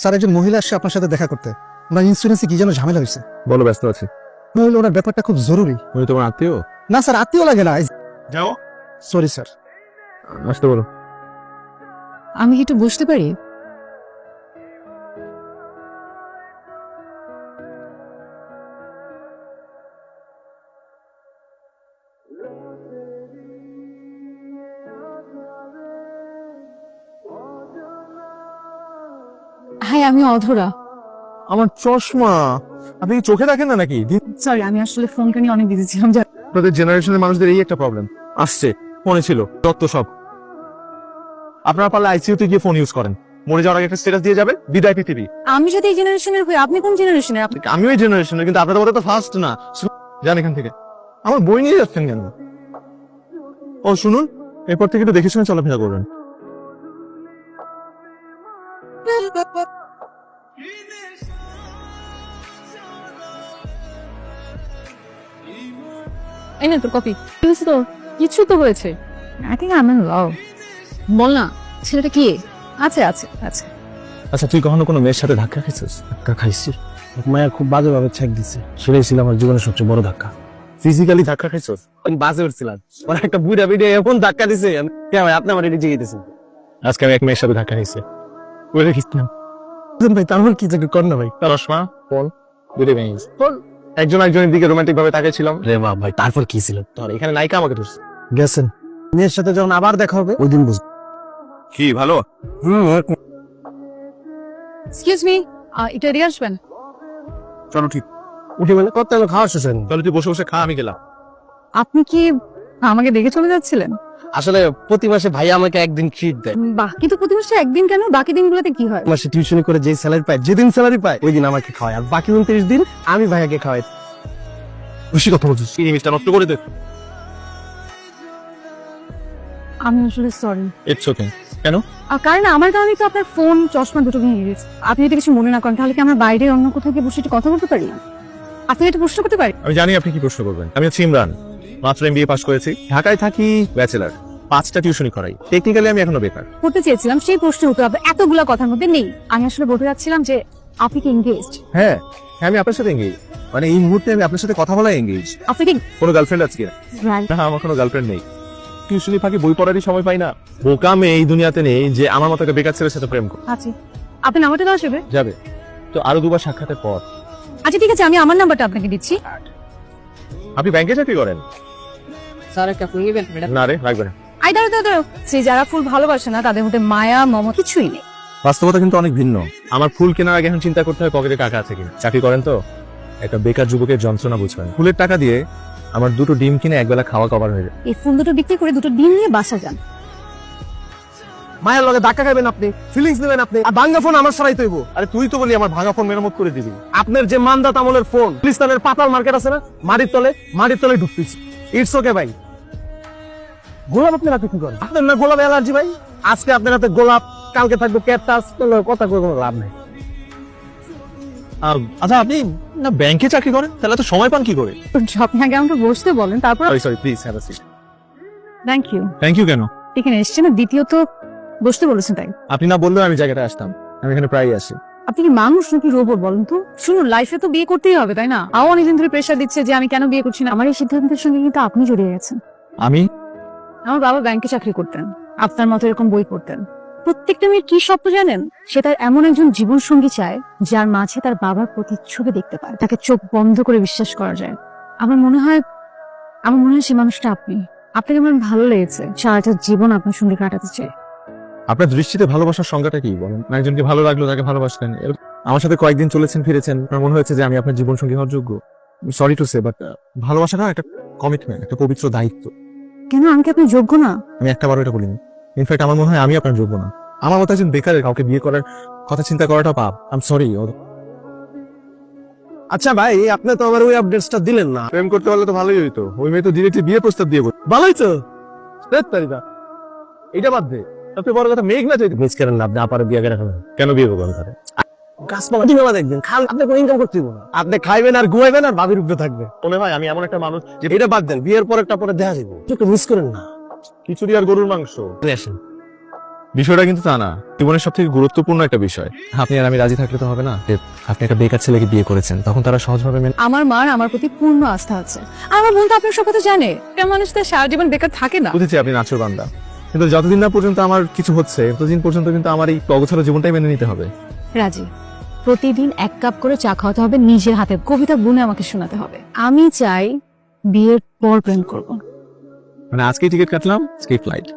Sir, একজন মহিলা আসছে আপনার সাথে দেখা করতে। ওনার ইন্স্যুরেন্সে কি যেন ঝামেলা হয়েছে। বলো, ব্যস্ত আছি। নইলে ওনার ব্যাপারটা খুব জরুরি। উনি তোমার আত্মীয়? না স্যার, আত্মীয় লাগে না। যাও, সরি স্যার। আসতে বলো। আমি কি একটু বুঝতে পারি? হ্যাঁ, আমি অধরা। আমার চশমা, আপনি কি চোখে দেখেন না নাকি? সরি, আমি আসলে ফোনটা নিয়ে অনেক বিজি ছিলাম। আপনাদের জেনারেশনের মানুষদের এই একটা প্রবলেম আসছে। ফোনে ছিল যত সব। আপনারা পারলে আইসিইউতে গিয়ে ফোন ইউজ করেন। মরে যাওয়ার আগে একটা স্ট্যাটাস দিয়ে যাবে, বিদায় পৃথিবী। আমি যদি এই জেনারেশনের হই, আপনি কোন জেনারেশনের? আমিও এই জেনারেশনের, কিন্তু আপনাদের মতো তো ফার্স্ট না। যান এখান থেকে। আমার বই নিয়ে যাচ্ছেন কেন? ও শুনুন, এরপর থেকে একটু দেখে শুনে চলাফেরা করবেন। এই না তোর কপি। কিছু তো কিছু তো হয়েছে। I think I am in love. বল না, ছেলেটা কি আছে? আছে আছে। আচ্ছা, তুই কখনো কোনো মেয়ের সাথে ধাক্কা খেয়েছিস? ধাক্কা খাইছি, মায়া খুব বাজেভাবে ছেক দিছে। সেটাই ছিল আমার জীবনের সবচেয়ে বড় ধাক্কা। ফিজিক্যালি ধাক্কা খাইছিস? আমি বাসে উঠছিলাম, ওরা একটা বুড়া বিড়ে এমন ধাক্কা দিছে, কে ভাই আপনি আমার এটি জিগে দিয়েছেন। আজকে আমি এক মেয়ের সাথে ধাক্কা খাইছি। ওই দেখিস না ভাই তার কি চাকরি কর না ভাই। চশমা, ফোন, দুটো ভেঙে একজন একজনের দিকে রোমান্টিক ভাবে তাকাইছিলাম। রে বাপ ভাই, তারপর কি ছিল? তোর এখানে নায়িকা আমাকে ধরছে। গেছেন মেয়ের সাথে যখন আবার দেখা হবে ওই দিন বুঝবো। কি ভালো? এক্সকিউজ মি, এটা এদিকে আসবেন। চলো ঠিক। উঠে বলে কত খাওয়া শেষেন। তাহলে তুই বসে বসে খা, আমি গেলাম। আপনি কি আমাকে দেখে চলে যাচ্ছিলেন? আসলে প্রতি মাসে ভাই আমাকে একদিন ট্রিট দেয়। বাহ, কিন্তু প্রতি মাসে একদিন কেন? বাকি দিনগুলোতে কি হয়? মাসে টিউশনি করে যেই স্যালারি পায়, যেদিন স্যালারি পায় ওই দিন আমাকে খাওয়ায়, আর বাকি 29 দিন আমি ভাইয়াকে খাওয়াই। খুশি কথা বলছিস? এই জিনিসটা নষ্ট করে দে। আমি আসলে সরি। It's okay. কেন? কারণ আমার কারণে তো আপনার ফোন, চশমা দুটো ভেঙে গেছে। আপনি যদি কিছু মনে না করেন তাহলে কি আমরা বাইরে অন্য কোথাও গিয়ে বসে একটু কথা বলতে পারি না? আপনি এটা প্রশ্ন করতে পারি? আমি জানি আপনি কি প্রশ্ন করবেন। আমি হচ্ছে ইমরান, মাত্র এমবিএ পাস করেছি, ঢাকায় থাকি, ব্যাচেলার, 5টা টিউশনি করাই। টেকনিক্যালি আমি এখনো বেকার। করতে চেয়েছিলাম সেই প্রশ্নের উত্তর আপনার এতগুলা কথার মধ্যে নেই। আমি আসলে বলতে যাচ্ছিলাম যে আপনি কি এনগেজড? হ্যাঁ, আমি আপনার সাথে এঙ্গেজ। মানে এই মুহূর্তে আমি আপনার সাথে কথা বলা এঙ্গেজ। আপনি কি কোনো গার্লফ্রেন্ড আছে কিনা? না, আমার কোনো গার্লফ্রেন্ড নেই। টিউশনি ফাঁকি বই পড়ারই সময় পাই না। বোকা মেয়ে এই দুনিয়াতে নেই যে আমার মতো একটা বেকার ছেলের সাথে প্রেম করে আচ্ছা, আপনি নাম্বারটা দেওয়া যাবে? যাবে। তো আরো 2বার সাক্ষাতের পর। আচ্ছা ঠিক আছে, আমি আমার নাম্বারটা আপনাকে দিচ্ছি। আপনি ব্যাংকে চাকরি করেন? স্যার একটা ফুল নেবেন ম্যাডাম? না রে, লাগবে না। আই দাঁড়াও দাঁড়াও, সেই যারা ফুল ভালোবাসে না তাদের মধ্যে মায়া মম কিছুই নেই। বাস্তবতা কিন্তু অনেক ভিন্ন। আমার ফুল কেনার আগে এখন চিন্তা করতে হয় পকেটে টাকা আছে কিনা। চাকরি করেন তো, একটা বেকার যুবকের যন্ত্রণা বুঝবেন। ফুলের টাকা দিয়ে আমার 2টো ডিম কিনে একবেলা খাওয়া কভার হয়ে যায়। এই ফুল দুটো বিক্রি করে দুটো ডিম নিয়ে বাসা যান। মায়ের লগে ধাক্কা খাবেন আপনি, ফিলিংস নেবেন আপনি, আর ভাঙ্গা ফোন আমার সারাই তৈব। আরে তুই তো বলি আমার ভাঙা ফোন মেরামত করে দিবি। আপনার যে মান্দাত আমলের ফোন, গুলিস্তানের পাতাল মার্কেট আছে না, মাটির তলে ঢুকতেছি। ইটস ওকে ভাই। গোলাপ আপনি রাতে কি করেন? আপনার না গোলাপ অ্যালার্জি ভাই। আজকে আপনার হাতে গোলাপ, কালকে থাকবে ক্যাকটাস, কথা কই কোনো লাভ নেই। আচ্ছা, আপনি না ব্যাংকে চাকরি করেন, তাহলে তো সময় পান কি করে? আপনি আগে আমাকে বসতে বলেন, তারপর। Sorry please have a seat. Thank you. Thank you কেন? এখানে এসছেন না, দ্বিতীয়ত বসতে বলেছেন তাই। আপনি না বললেও আমি জায়গাটা আসতাম। আমি এখানে প্রায়ই আসি। আপনি কি মানুষ নাকি রোবট বলেন তো? শুনুন, লাইফে তো বিয়ে করতেই হবে তাই না? অনেকদিন ধরে প্রেশার দিচ্ছে যে আমি কেন বিয়ে করছি না। আমার এই সিদ্ধান্তের সঙ্গে কিন্তু আপনি জড়িয়ে গেছেন। আমি? আমার বাবা ব্যাংকে চাকরি করতেন, আপনার মতো এরকম বই পড়তেন। প্রত্যেকটা মেয়ের কি স্বপ্ন জানেন? সে তার এমন একজন জীবন সঙ্গী চায় যার মাঝে তার বাবার প্রতিচ্ছবি দেখতে পায়, তাকে চোখ বন্ধ করে বিশ্বাস করা যায়। আমার মনে হয় সেই মানুষটা আপনি। আপনাকে আমার ভালো লেগেছে, সারাটা জীবন আপনার সঙ্গে কাটাতে চাই। আপনার দৃষ্টিতে ভালোবাসার সংজ্ঞাটা কি বলেন? একজনকে ভালো লাগলো, তাকে ভালোবাসলেন। আমার সাথে কয়েকদিন চলেছেন ফিরেছেন, আমার মনে হয়েছে যে আমি আপনার জীবন সঙ্গী হওয়ার যোগ্য। সরি টু সে, বাট ভালোবাসাটা একটা কমিটমেন্ট, একটা পবিত্র দায়িত্ব। কেন, আমি কি আপনি যোগ্য না? আমি একটাবারও এটা বলিনি। ইনফ্যাক্ট আমার মনে হয় আমি আপনার যোগ্য না। আমার মতো একজন বেকারের কাউকে বিয়ে করার কথা চিন্তা করাটা পাপ। I am sorry. আচ্ছা ভাই, আপনি তো আমার ওই আপডেটসটা দিলেন না। প্রেম করতে পারলে তো ভালোই হইতো। ওই মেয়ে তো ডিরেক্টলি বিয়ে প্রস্তাব দিয়ে বল। ভালোই তো। এটা বাদ দে, সবচেয়ে বড় কথা মেঘ না চাইতে। মিস করেন না আপনি, আপারে বিয়ে করে খাবেন। কেন বিয়ে করবেন তারে? গাছপালা দিবেলা দেখবেন, খাল আপনি কোনো ইনকাম করতে দিব না। আপনি খাইবেন আর ঘুমাইবেন আর ভাবির উপরে থাকবে। মনে হয় আমি এমন একটা মানুষ যে এটা বাদ দেন, বিয়ের পর একটা পরে দেখা দিব। একটু মিস করেন না। খিচুড়ি আর গরুর মাংস। আসেন। বিষয়টা কিন্তু তা না, জীবনের সব থেকে গুরুত্বপূর্ণ একটা বিষয়। আপনি আর আমি রাজি থাকলে তো হবে না যে আপনি একটা বেকার ছেলেকে বিয়ে করেছেন, তখন তারা সহজভাবে আমার মার আমার প্রতি পূর্ণ আস্থা আছে, আর আমার বোন তো আপনার সব কথা জানে। একটা মানুষ তো সারা জীবন বেকার থাকে না। বুঝেছি আপনি নাচুর বান্দা, কিন্তু যতদিন না পর্যন্ত আমার কিছু হচ্ছে ততদিন পর্যন্ত কিন্তু আমার এই অগোছালো জীবনটাই মেনে নিতে হবে। রাজি, প্রতিদিন 1 কাপ করে চা খাওয়াতে হবে, নিজের হাতে কবিতা গুনে আমাকে শোনাতে হবে। আমি চাই বিয়ের পর প্রেম করব। মানে আজকেই টিকিট কাটলাম, আজকেই flight.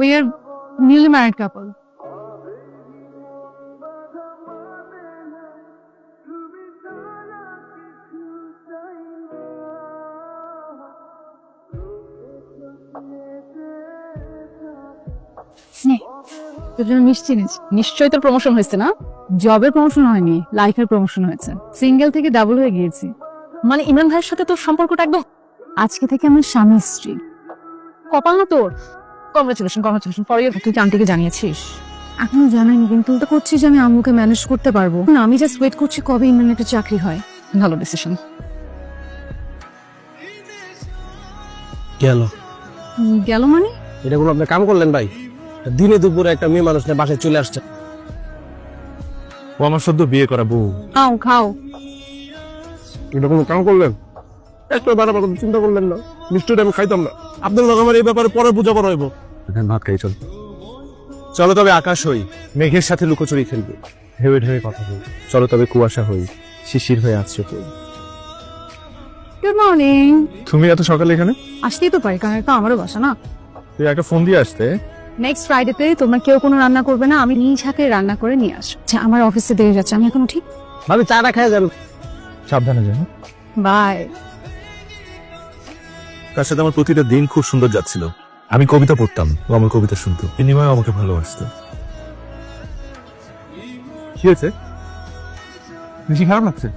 We are newly married couple. মিষ্টি নিশ্চয়ই তোর প্রমোশন হয়েছে না? জবের প্রমোশন হয়নি, লাইফের প্রমোশন হয়েছে। সিঙ্গেল থেকে ডাবল হয়ে গিয়েছি। মানে ইমরান ভাইয়ের সাথে তোর সম্পর্কটা একদম আজকে থেকে আমার স্বামী স্ত্রী। কপাল না তোর। কংগ্রেচুলেশন পরে তুই আন্টিকে জানিয়েছিস? এখনো জানাইনি, কিন্তু তো করছি যে আমি আম্মুকে ম্যানেজ করতে পারবো না। আমি জাস্ট ওয়েট করছি কবে ইমরানের একটা চাকরি হয়। ভালো ডিসিশন। গেল মানে? এটা কোনো আপনি কাম করলেন ভাই? দিনে দুপুরে একটা মেয়ে মানুষ নিয়ে বাসায় চলে আসছে। ও আমার সদ্য বিয়ে করা বউ। খাও। এটা কোনো কাম করলেন? একটা বারবার কথা চিন্তা করলেন না? নিশ্চয়ই আমি খাইতাম না। আপনার লোক আমার এই ব্যাপারে পরে বুঝা পড়া হইব। ভাত খাই চল। চলো তবে আকাশ হই, মেঘের সাথে লুকোচুরি খেলবো, ঢেউে ঢেউে কথা বলবো। চলো তবে কুয়াশা হই, শিশির হয়ে আসছে তুই। Good morning. তুমি এত সকালে এখানে? আসতেই তো পারি, কারণ এটা আমারও বাসা না। তুই একটা ফোন দিয়ে আসতে। নেক্সট ফ্রাইডেতে তোমরা কেউ কোনো রান্না করবে না, আমি নিজ হাতে রান্না করে নিয়ে আসবো। আচ্ছা, আমার অফিসে দেরি যাচ্ছে, আমি এখন উঠি। ভাবি চাটা খাই যান। সাবধানে যেন। বাই। তার সাথে আমার প্রতিটা দিন খুব সুন্দর যাচ্ছিল। আমি কবিতা পড়তাম, ও আমার কবিতা শুনতো, বিনিময়ে আমাকে ভালোবাসতো। কি হয়েছে? বেশি খারাপ লাগছে?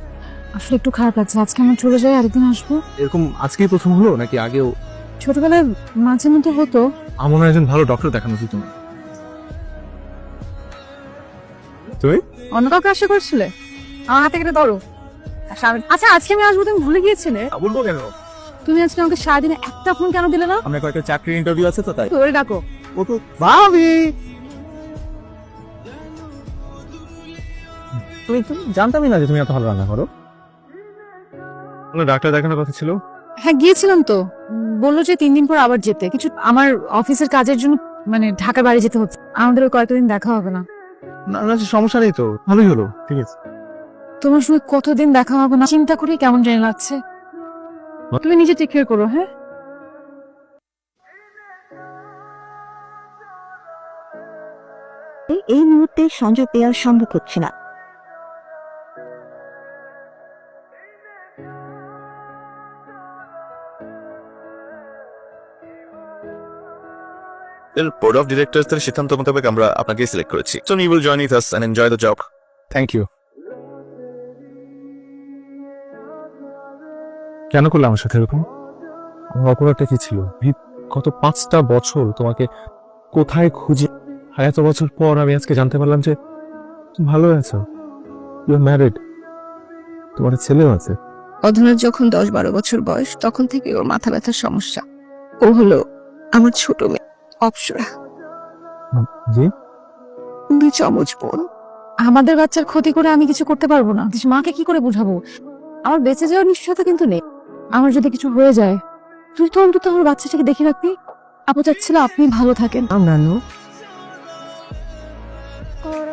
আসলে একটু খারাপ লাগছে। আজকে আমার চলে যাই, আরেকদিন আসবো। এরকম আজকেই প্রথম হলো নাকি আগেও? ছোটবেলায় মাঝে মধ্যে হতো। আমার একজন ভালো ডক্টর দেখানো উচিত তোমার। তুমি অন্য কাউকে আশা করছিলে? আমার হাতে কেটে ধরো। আচ্ছা, আজকে আমি আসবো, তুমি ভুলে গিয়েছিলে? বলবো কেন? তুমি আজকে আমাকে সারাদিনে একটা ফোন কেন দিলে না? আমরা কয়েকটা চাকরির ইন্টারভিউ আছে তো তাই। ধরে ডাকো। ভাবি তুমি তো জানতামই না যে তুমি এত ভালো রান্না করো। ডাক্তার দেখানোর কথা ছিল। হ্যাঁ, গিয়েছিলাম তো। বললো যে 3 দিন পর আবার যেতে, কিছু আমার অফিসের কাজের জন্য মানে ঢাকার বাড়ি যেতে হচ্ছে। আমাদের ওই কয়েকদিন দেখা হবে না। না না, সমস্যা নেই তো, ভালোই হলো, ঠিক আছে। তোমার সঙ্গে কতদিন দেখা হবে না চিন্তা করে কেমন জানি লাগছে। তুমি নিজে টেক কেয়ার করো। হ্যাঁ, এই মুহূর্তে সংযোগ দেওয়া সম্ভব হচ্ছে না। Board of Directors এর সিদ্ধান্ত মোতাবেক আমরা আপনাকে সিলেক্ট করেছি। So you will join with us and enjoy the job. Thank you. কেন করলে আমার সাথে এরকম? আমার অপরাধটা কি ছিল? গত 5টা বছর তোমাকে কোথায় খুঁজে, আর এত বছর পর আমি আজকে জানতে পারলাম যে তুমি ভালো আছো, ইউ আর ম্যারিড, তোমার ছেলেও আছে। অধুনার যখন 10-12 বছর বয়স, তখন থেকে ওর মাথা ব্যথার সমস্যা। ও হলো আমার ছোট মেয়ে অপসরা, জি? 2 চমচ বোন। আমাদের বাচ্চার ক্ষতি করে আমি কিছু করতে পারবো না। মাকে কি করে বুঝাবো? আমার বেঁচে যাওয়ার নিশ্চয়তা কিন্তু নেই। আমার যদি কিছু হয়ে যায়, তুই তো অন্তত আমার বাচ্চাটাকে দেখে রাখবি। আপু চাচ্ছিল আপনি ভালো থাকেন। নানু, ওরা